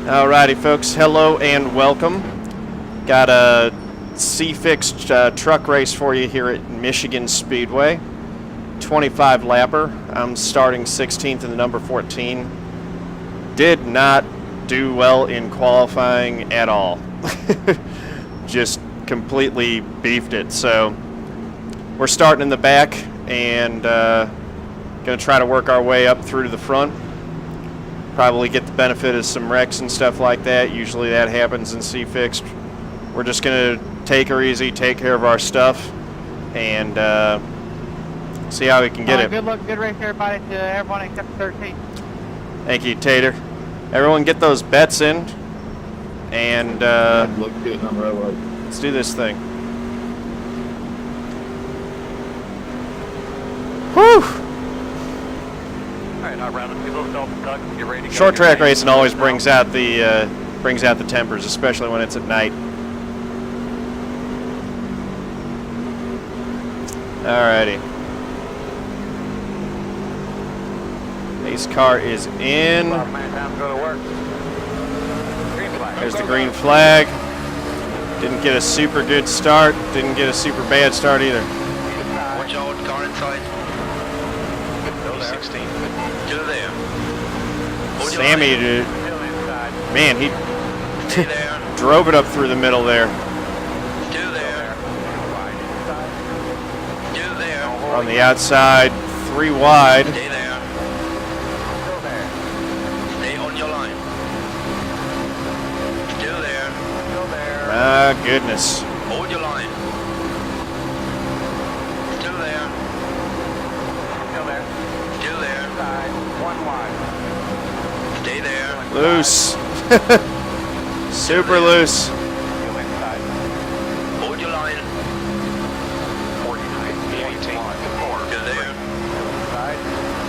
Alrighty, folks. Hello and welcome. Got a C Fixed truck race for you here at Michigan Speedway. 25 lapper. I'm starting 16th in the number 14. Did not do well in qualifying at all. Just completely beefed it. So we're starting in the back and going to try to work our way up through to the front. Probably get the benefit of some wrecks and stuff like that. Usually that happens in C Fixed. We're just going to take her easy, take care of our stuff, and see how we can get it. Good luck, good race, everybody, to everyone except 13. Thank you, Tater. Everyone get those bets in, and let's do this thing. Whew! Short track racing always brings out the tempers, especially when it's at night. Alrighty. Pace car is in. There's the green flag. Didn't get a super good start. Didn't get a super bad start either. Watch out, car inside. 16. Still there. Sammy, dude. Man, he drove it up through the middle there. Still there. Still there. On the outside, 3 wide. Stay there. Still there. Stay on your line. Still there. Still there. Ah, goodness. Hold your line. Still there. Still there. Still there. Side. 1 wide. Stay there. Loose. Super loose. Hold your line. 49. 18. Still there. Side.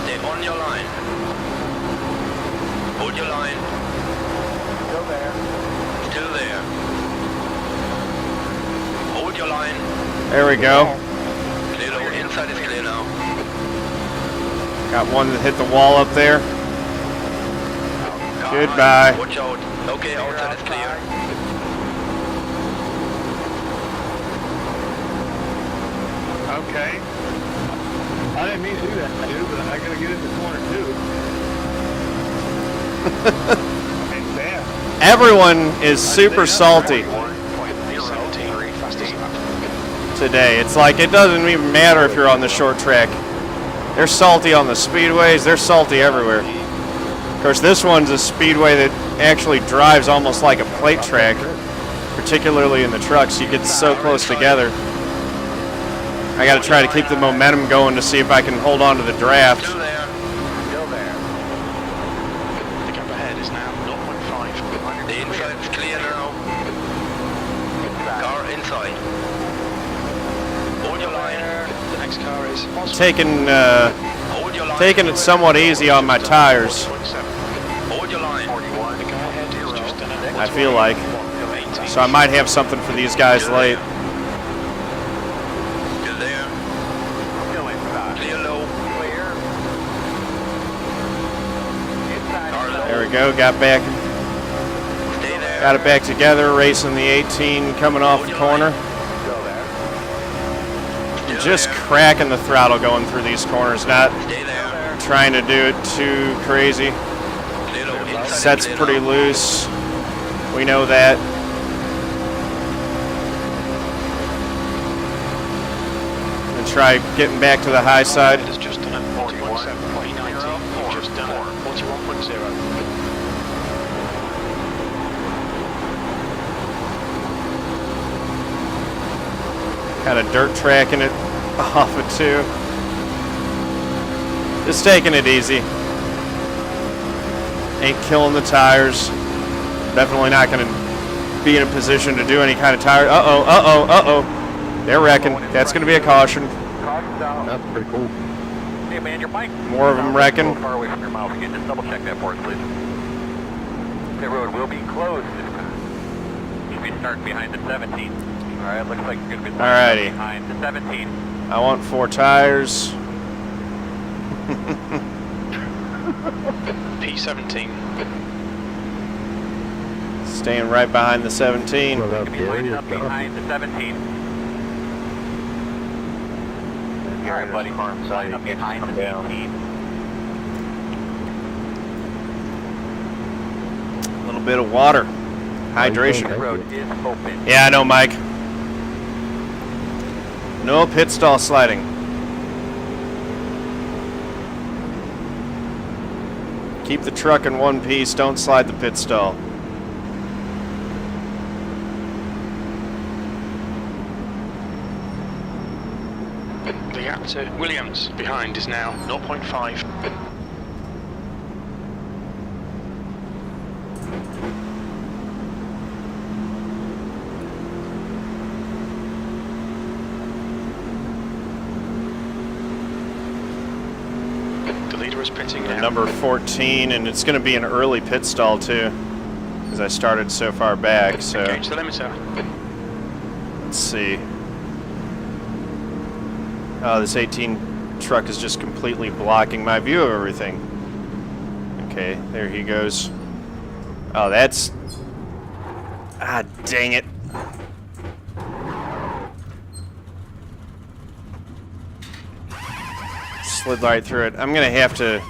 Stay on your line. Hold your line. Still there. Still there. Hold your line. There we go. Clear now. Inside is clear now. Got one that hit the wall up there. Car Goodbye. Watch out. Okay, outside is clear. Okay. I didn't mean to do that, dude, but I gotta get in the corner too. Ain't bad. Everyone is super salty today. It's like it doesn't even matter if you're on the short track. They're salty on the speedways. They're salty everywhere. Of course, this one's a speedway that actually drives almost like a plate track, particularly in the trucks. You get so close together. I got to try to keep the momentum going to see if I can hold on to the draft. Still there. Still there. The gap ahead is now 0.5. The inside is clear now. Car inside. Hold your line. The next car is Taking it somewhat easy on my tires. Hold your line. I feel like. So I might have something for these guys late. Still there. Clear low. Car low. There we go. Got back. Stay there. Got it back together. Racing the 18 coming off the corner. Still Just there. cracking the throttle going through these corners. Not Stay there. trying to do it too crazy. Clear low. Inside is Set's clear pretty now. loose. We know that. And try getting back to the high side. It's just done at 41.7, 2019. You've just done it. 41.0. Kind of dirt tracking it off of 2. Just taking it easy. Ain't killing the tires. Definitely not going to be in a position to do any kind of tire. Uh-oh. They're wrecking. That's going to be a caution. That's pretty cool. Hey, man, your bike. More of them wrecking. Far away from your mouth. Can you just double check that for us, please? The road will be closed. You'll be starting behind the 17. All right, looks like you're going to be Alrighty. behind the 17. I want 4 tires. P17. Staying right behind the 17. Going to be lining up behind the 17. All right, buddy. Line up behind the 18. A little bit of water. Hydration. The road is open. Yeah, I know, Mike. No pit stall sliding. Keep the truck in one piece. Don't slide the pit stall. The gap to Williams behind is now 0.5. The leader is pitting now. Number 14, and it's going to be an early pit stall too, because I started so far back. So Engage the limiter. let's see. Oh, this 18 truck is just completely blocking my view of everything. Okay, there he goes. Oh, that's... Ah, dang it. Slid right through it. I'm going to have to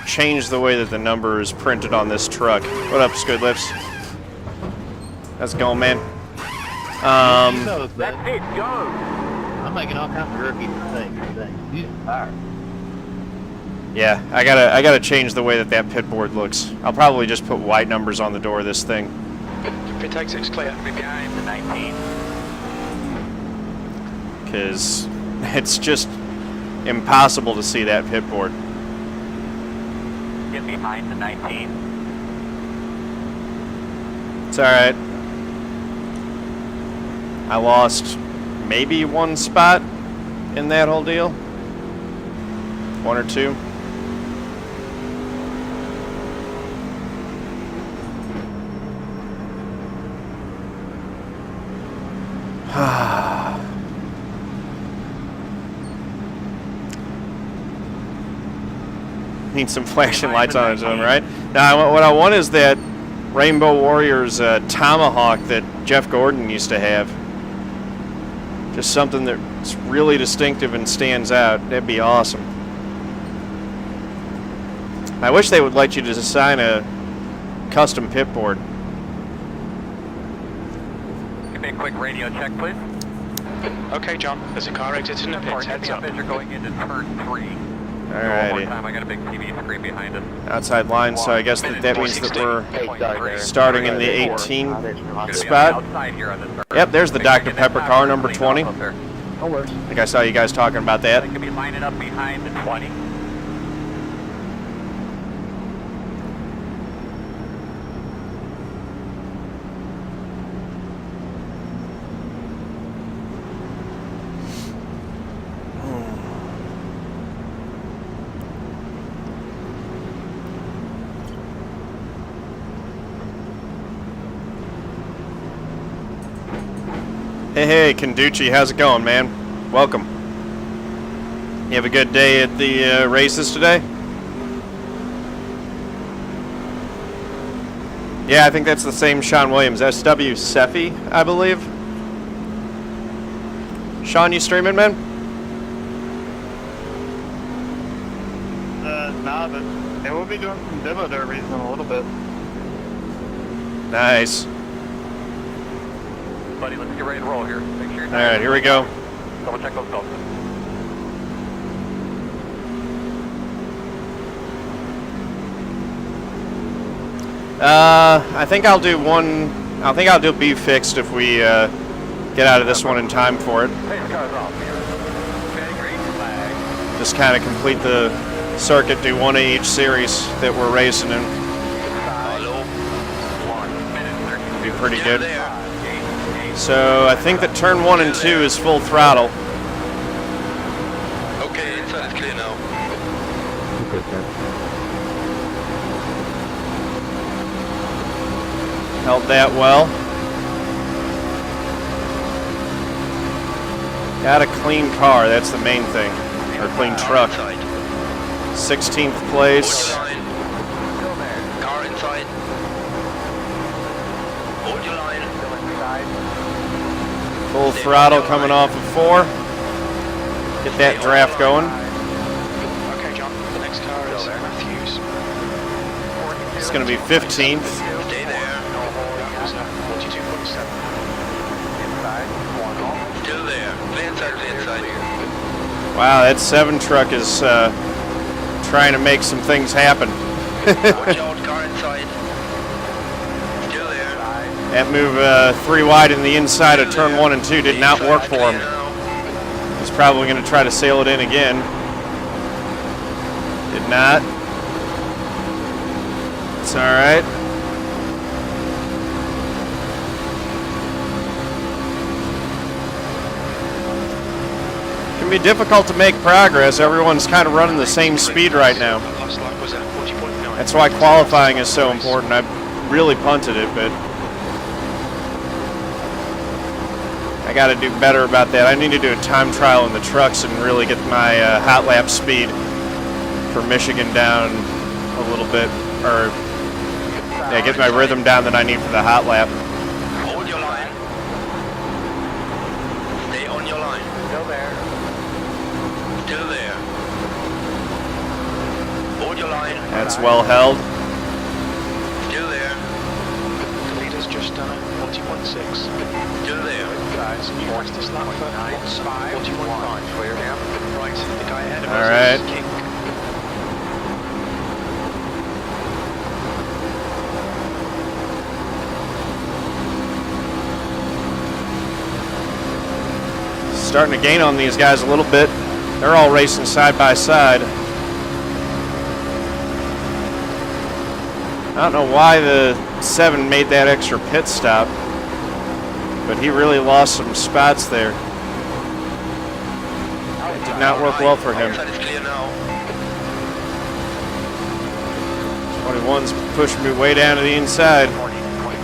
change the way that the number is printed on this truck. What up, Scoodlips? How's it going, man? That's it, go! I'm making all kinds of rookie things. Yeah, fire. Yeah, I gotta change the way that that pit board looks. I'll probably just put white numbers on the door of this thing. Pit exit's clear. Behind the 19. Because it's just impossible to see that pit board. Get behind the 19. It's alright. I lost maybe one spot in that whole deal. One or two. Need some flashing lights on it, right? Now, what I want is that Rainbow Warriors tomahawk that Jeff Gordon used to have. Just something that's really distinctive and stands out. That'd be awesome. I wish they would let you design a custom pit board. Give me a quick radio check, please. Okay, John. There's a car exiting the pits. Heads up. As you're going into turn 3. One more Alrighty. time, I got a big TV screen behind us. Outside line, so I guess that means that we're starting in the 18 spot. Outside here on this. Yep, there's the Dr. Pepper car, number 20. I No worries. think I saw you guys talking about that. They could be lining up behind the 20. Hey, Kanducci, how's it going, man? Welcome. You have a good day at the races today? Yeah, I think that's the same Sean Williams. SW Seffi, I believe. Sean, you streaming, man? Nah, but yeah, we'll be doing some demo derbies in a little bit. Nice. Buddy, let's get ready to roll here. Make sure you're All right, here we go. Double check those belts. I think I'll do one. I think I'll do B fixed if we get out of this one in time for it. Pace car's off here. Okay, green flag. Just kind of complete the circuit, do one of each series that we're racing in. Hello. 1 minute 30. Be pretty Still good. there. So I think that turn 1 and 2 is full throttle. Okay, inside is clear now. Held that well. Got a clean car, that's the main thing. Or clean truck. Inside. 16th place. Borderline. Still there. Car inside. Full throttle coming off of 4. Get that draft going. Okay, John. The next car is Matthews. It's going to be 15th. Stay there. That was 42.7. Still there. Clear inside, clear inside. Wow, that 7 truck is trying to make some things happen. Watch out, car inside. Still there. That move 3 wide in the inside of turn 1 and 2 did not work for him. He's probably going to try to sail it in again. Did not. It's all right. It can be difficult to make progress. Everyone's kind of running the same speed right now. Last lap was at 40.9. That's why qualifying is so important. I really punted it, but I got to do better about that. I need to do a time trial in the trucks and really get my hot lap speed for Michigan down a little bit, or yeah, get my rhythm down that I need for the hot lap. Hold your line. Stay on your line. Still there. Still there. Hold your line. That's well held. Still there. The leader's just done it. 40.6. Still there. Guys, you watched this lap for 41.5. Clear down. Right, the guy ahead of All us right. is King. Starting to gain on these guys a little bit. They're all racing side by side. I don't know why the 7 made that extra pit stop, but he really lost some spots there. It did not work well for him. Outside is clear now. 21's pushing me way down to the inside.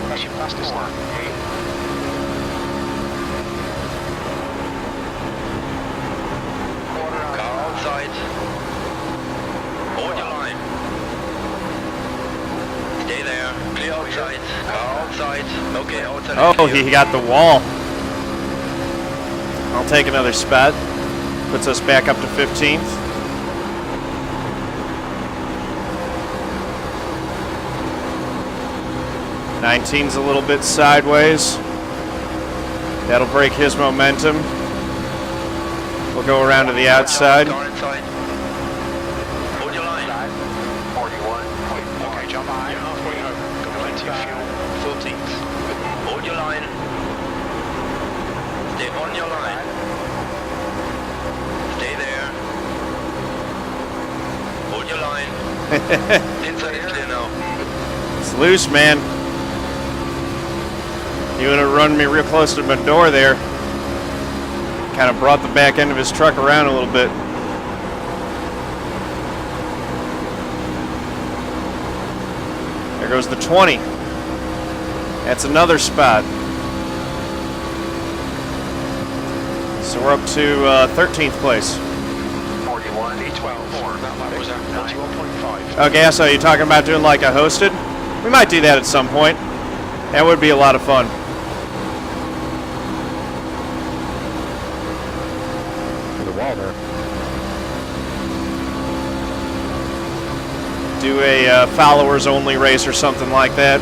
That's your fastest lap. Car outside. Hold your line. Stay there. Clear outside. Car outside. Okay, outside. is Oh, clear. he got the wall. I'll take another spot. Puts us back up to 15th. Nineteen's a little bit sideways. That'll break his momentum. We'll go around to the outside. Car inside. Hold your line. 41. Okay, John, you're halfway home. Got plenty of fuel. 14th. Hold your line. Stay on your line. Stay there. Hold your line. Inside is clear now. It's loose, man. You would have run me real close to my door there. Kind of brought the back end of his truck around a little bit. There goes the 20. That's another spot. So we're up to 13th place. 41. D12. That lap was at 41.5. Oh, Gas, are you talking about doing like a hosted? We might do that at some point. That would be a lot of fun. To the wall there. Do a followers only race or something like that.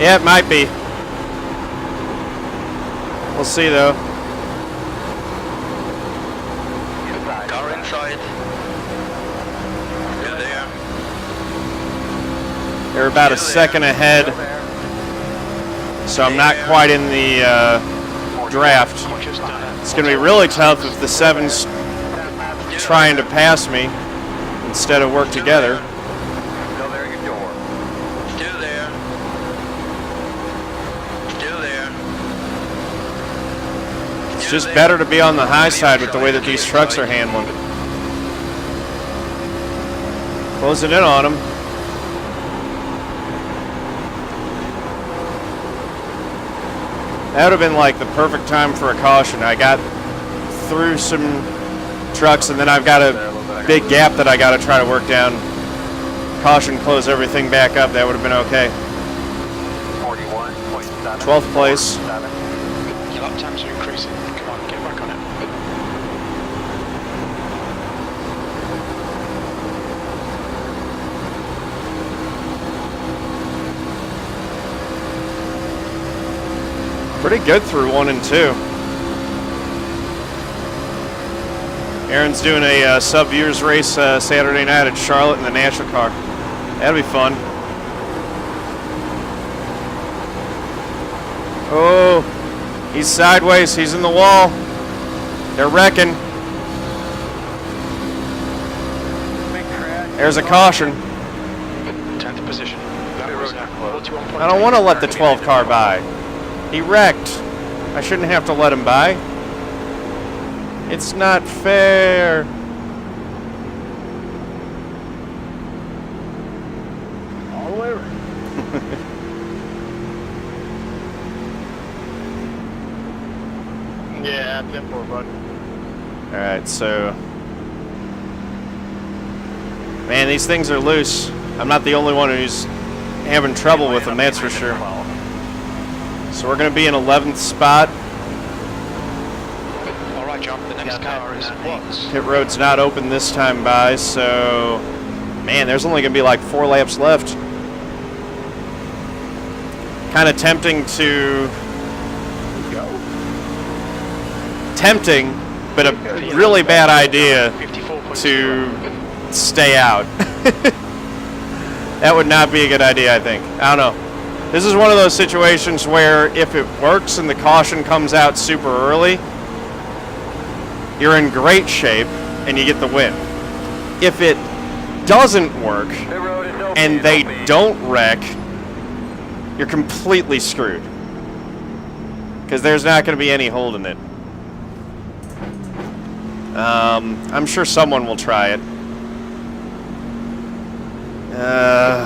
Yeah, it might be. We'll see though. Car inside. Still there. They're about a second ahead, so I'm not quite in the draft. Just done it. It's going to be really tough if the 7's trying to pass me instead of work together. Still there, your door. Still there. Still there. It's just better to be on the high side with the way that these trucks are handling. Closing in on them. That would have been like the perfect time for a caution. I got through some trucks and then I've got a big gap that I got to try to work down. Caution, close everything back up. That would have been okay. 41.6. 12th place. Your lap times are increasing. Come on, get back on it. Pretty good through 1 and 2. Aaron's doing a sub-years race Saturday night at Charlotte in the NASCAR. That'll be fun. Oh, he's sideways. He's in the wall. They're wrecking. There's a caution. 10th position. That was 41.8. I don't want to let the 12 car by. He wrecked. I shouldn't have to let him by. It's not fair. All the way around. Yeah, 10-4, bud. Alright, so... Man, these things are loose. I'm not the only one who's having trouble with them, that's for sure. So we're going to be in 11th spot. All right, John. The next car is what? Pit road's not open this time by, so... Man, there's only going to be like 4 laps left. Kind of tempting to... Tempting, but a really bad idea to stay out. That would not be a good idea, I think. I don't know. This is one of those situations where if it works and the caution comes out super early, you're in great shape and you get the win. If it doesn't work and they don't wreck, you're completely screwed. Because there's not going to be any holding it. I'm sure someone will try it.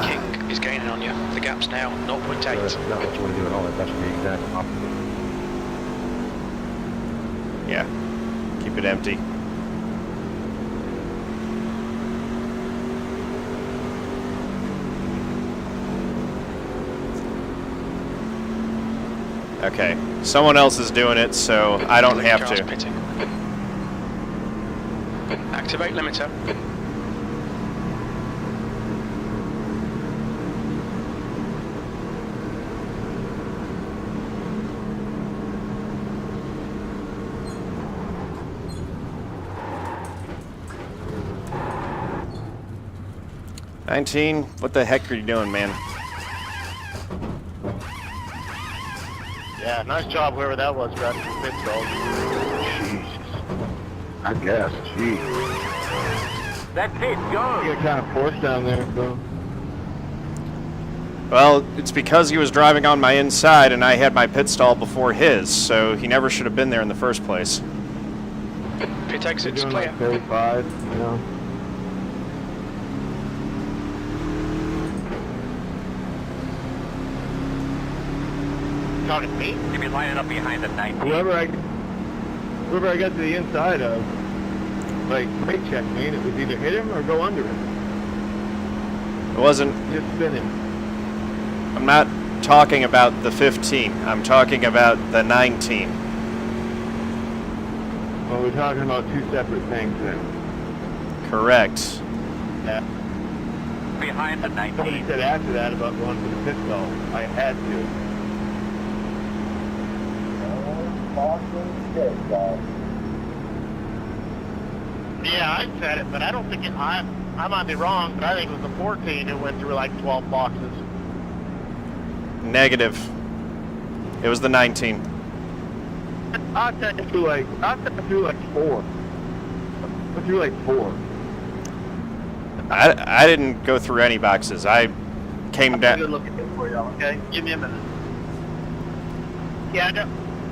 King is gaining on you. The gap's now 0.8. That's not what you want to do at all. That's the exact opposite. Yeah. Keep it empty. Okay. Someone else is doing it, so I don't have Car's to. pitting. Activate limiter. $19. What the heck are you doing, man? Yeah, nice job, whoever that was, driving the pit stall. Jesus. I guess. Jeez. That's it, go! You got kind of forced down there, bro. Well, it's because he was driving on my inside and I had my pit stall before his, so he never should have been there in the first place. Pit You're exit's doing clear. like 35, you know. Talking to me? You'll be lining up behind the 19. Whoever I got to the inside of, like, brake check me, and it was either hit him or go under him. It wasn't... Just spin him. I'm not talking about the 15. I'm talking about the 19. Well, we're talking about two separate things then. Correct. Yeah. Behind the Somebody 19. said after that about going for the pit stall. I had to. Yeah, I said it, but I don't think it, I might be wrong, but I think it was the 14 who went through like 12 boxes. Negative. It was the 19. I said it through like 4. I threw like 4. I didn't go through any boxes. I came I'm down... gonna look at this for y'all, okay? Give me a minute. Yeah, I don't,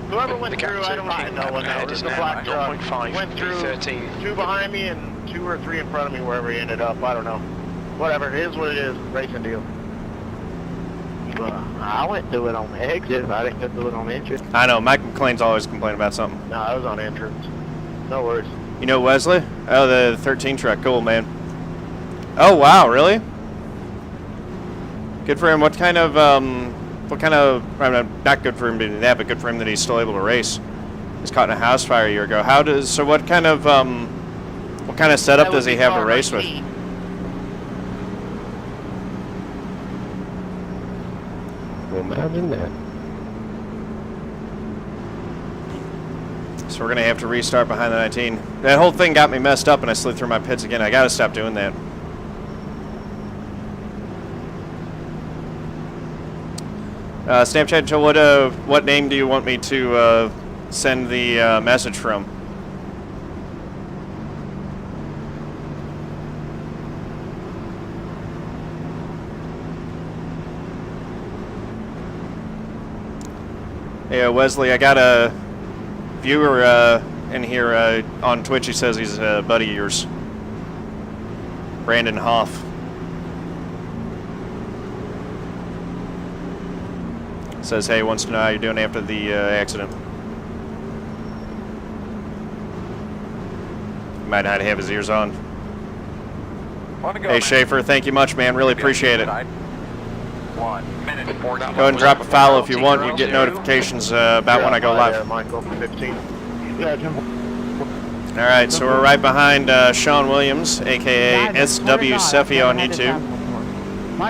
whoever went The through, gap I don't even know what that ahead was. is The now black truck 0.5, went through 13. 2 behind me and 2 or 3 in front of me, wherever he ended up. I don't know. Whatever, it is what it is. Racing deal. I went through it on the exit. I didn't go through it on the entrance. I know, Mike McLean's always complaining about something. No, I was on entrance. No worries. You know Wesley? Oh, the 13 truck. Cool, man. Oh, wow, really? Good for him. What kind of what kind of, I mean, not good for him to do that, but good for him that he's still able to race. He's caught in a house fire a year ago. So what kind of setup does he have to race with? Well, imagine that. So we're going to have to restart behind the 19. That whole thing got me messed up and I slid through my pits again. I got to stop doing that. Snapchat, Joe, what name do you want me to send the message from? Yeah, Wesley, I got a viewer in here on Twitch. He says he's a buddy of yours. Brandon Hoff. Says, hey, wants to know how you're doing after the accident. Might not have his ears on. Hey, Schaefer, thank you much, man. Really appreciate it. 1 minute 14. Go ahead and drop a follow if you want. You get notifications about when I go live. Michael, 15. Yeah, Jim. All right, so we're right behind Sean Williams, a.k.a. SW Seffi on YouTube,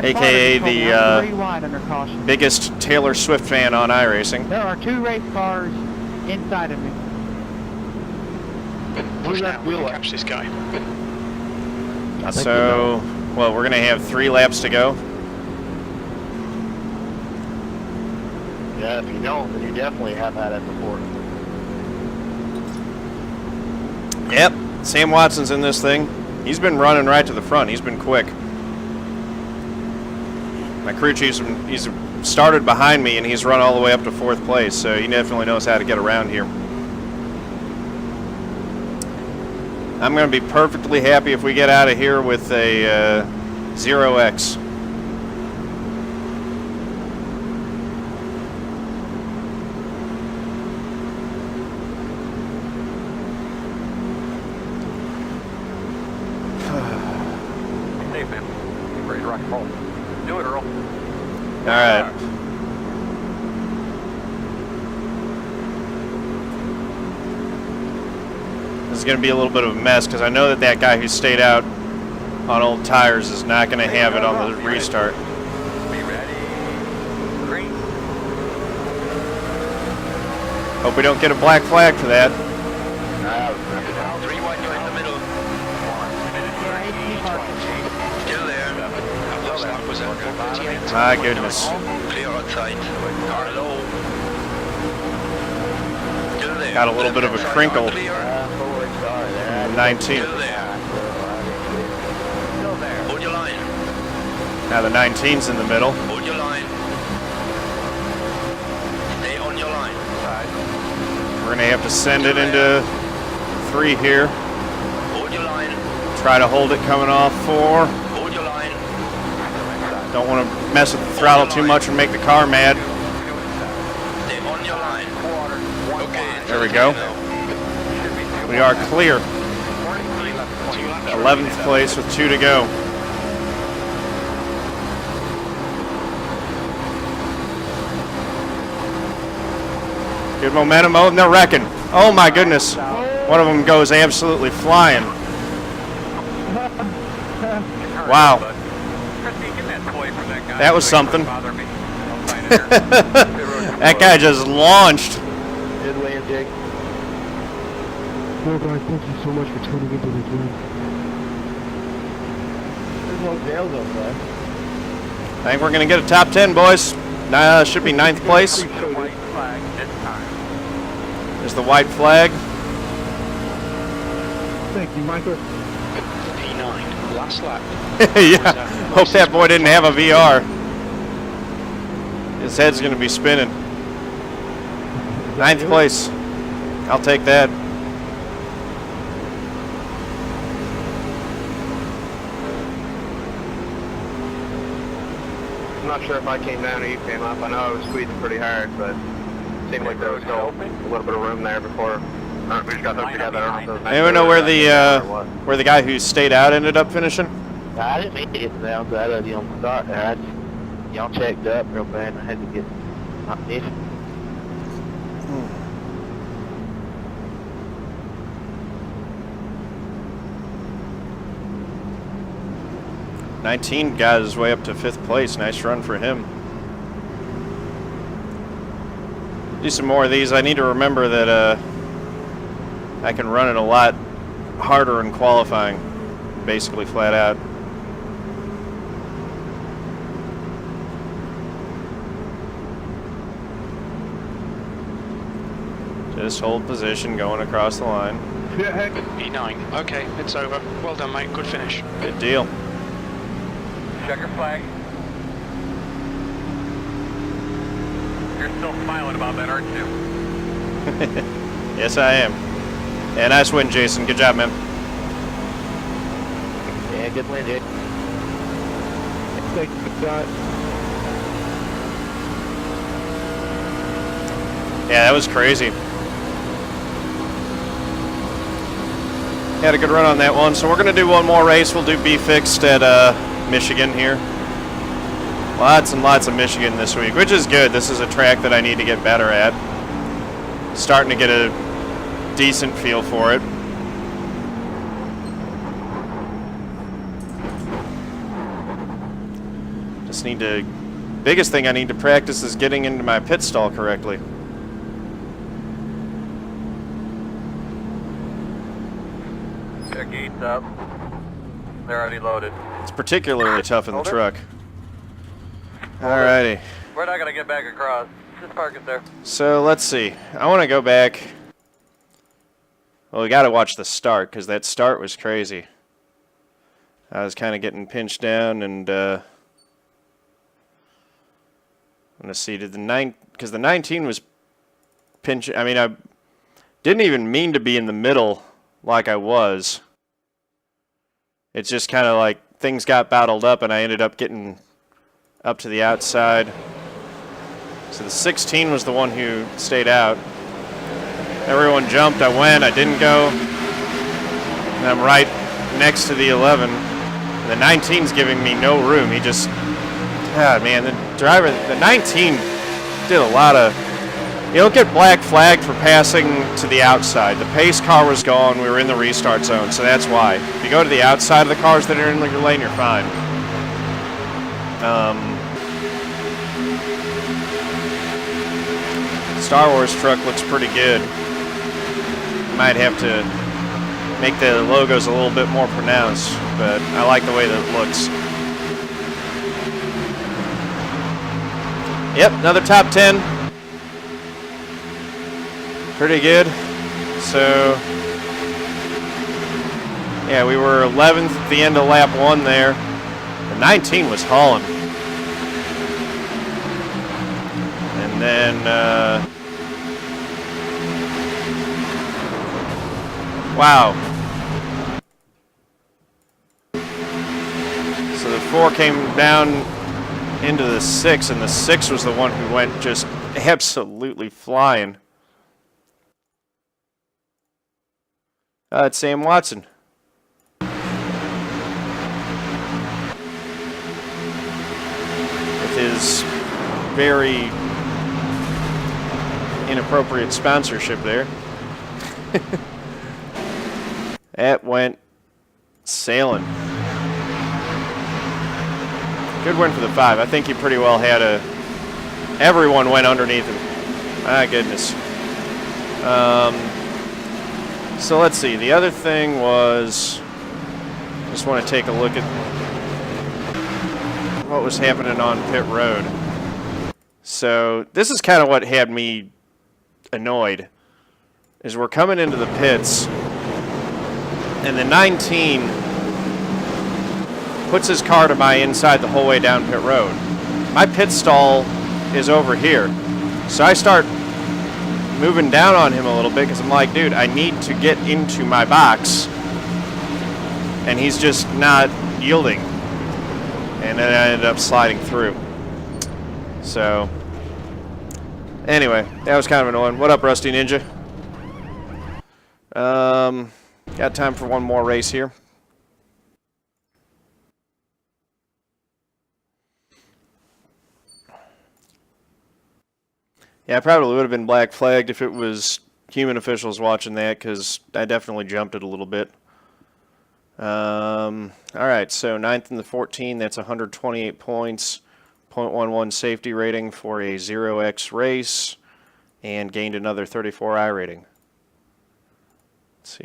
a.k.a. the biggest Taylor Swift fan on iRacing. There are 2 race cars inside of me. Push now, we can catch this guy. So, well, we're going to have 3 laps to go. Yeah, if you don't, then you definitely have had it before. Yep, Sam Watson's in this thing. He's been running right to the front. He's been quick. My crew chief's he's started behind me, and he's run all the way up to 4th place, so he definitely knows how to get around here. I'm going to be perfectly happy if we get out of here with a 0x. Safe, man. Ready to rock and roll. Do it, Earl. All right. This is going to be a little bit of a mess because I know that guy who stayed out on old tires is not going to have it on the restart. Be ready. Green. Hope we don't get a black flag for that. 3 wide, you're in the middle. 1 minute. Still there. Last lap was at 4:38. My goodness. Clear outside. Car low. Still there. Got a little bit of a crinkle. Clear. 19. Still there. Hold your line. Now the 19's in the middle. Hold your line. Stay on your line. We're going to have to send it into 3 here. Hold your line. Try to hold it coming off 4. Hold your line. Don't want to mess with the throttle too much and make the car mad. Stay on your line. Okay. There we go. We are clear. 11th place with 2 to go. Good momentum. Oh, and they're wrecking. Oh my goodness. One of them goes absolutely flying. Wow. That was something. That guy just launched. Good win, Jake. Well, guys, thank you so much for tuning into the game. There's no jail though, bro. I think we're going to get a top 10, boys. Should be 9th place. White flag this time. There's the white flag. Thank you, Michael. P9, last lap. Yeah. Hope that boy didn't have a VR. His head's going to be spinning. 9th place. I'll take that. I'm not sure if I came down or you came up. I know I was squeezing pretty hard, but it seemed like there was still a little bit of room there before we just got hooked together. I don't know if it was Anyone know where the or what. where the guy who stayed out ended up finishing? I didn't make it down to that on the start there. Y'all checked up real bad and I had to get optician. 19 got his way up to 5th place. Nice run for him. Do some more of these. I need to remember that I can run it a lot harder in qualifying, basically flat out. Just hold position going across the line. E9. Okay, it's over. Well done, mate. Good finish. Good deal. Checker flag. You're still smiling about that, aren't you? Yes, I am. Yeah, nice win, Jason. Good job, man. Yeah, good win, dude. Thank you, God. Yeah, that was crazy. Had a good run on that one. So we're going to do one more race. We'll do B Fixed at Michigan here. Lots and lots of Michigan this week, which is good. This is a track that I need to get better at. Starting to get a decent feel for it. Just need to... Biggest thing I need to practice is getting into my pit stall correctly. Their gates up. They're already loaded. It's particularly tough in the truck. Alrighty. We're not gonna get back across. Just park it there. So let's see. I want to go back. Well, we got to watch the start because that start was crazy. I was kind of getting pinched down, and I'm gonna see. Did the because the 19 was pinching. I mean, I didn't even mean to be in the middle like I was. It's just kind of like things got battled up, and I ended up getting up to the outside. So the 16 was the one who stayed out. Everyone jumped. I went. I didn't go. And I'm right next to the 11. And the 19's giving me no room. He just... God, man, the driver... The 19 did a lot of... You don't get black flagged for passing to the outside. The pace car was gone. We were in the restart zone, so that's why. If you go to the outside of the cars that are in your lane, you're fine. Star Wars truck looks pretty good. Might have to make the logos a little bit more pronounced, but I like the way that it looks. Yep, another top 10. Pretty good. So, yeah, we were 11th at the end of lap 1 there. The 19 was hauling. And then, wow. So the 4 came down into the 6, and the 6 was the one who went just absolutely flying. It's Sam Watson. With his very inappropriate sponsorship there. That went sailing. Good win for the 5. I think he pretty well had a... Everyone went underneath him. My goodness. So let's see. The other thing was... Just want to take a look at what was happening on pit road. So this is kind of what had me annoyed. Is we're coming into the pits... And the 19 puts his car to my inside the whole way down pit road. My pit stall is over here. So I start moving down on him a little bit because I'm like, dude, I need to get into my box. And he's just not yielding. And then I ended up sliding through. So, anyway, that was kind of annoying. What up, Rusty Ninja? Got time for one more race here. Yeah, I probably would have been black flagged if it was human officials watching that, because I definitely jumped it a little bit. All right, so 9th and the 14, that's 128 points, 0.11 safety rating for a 0x race, and gained another 34 iRating. Let's see if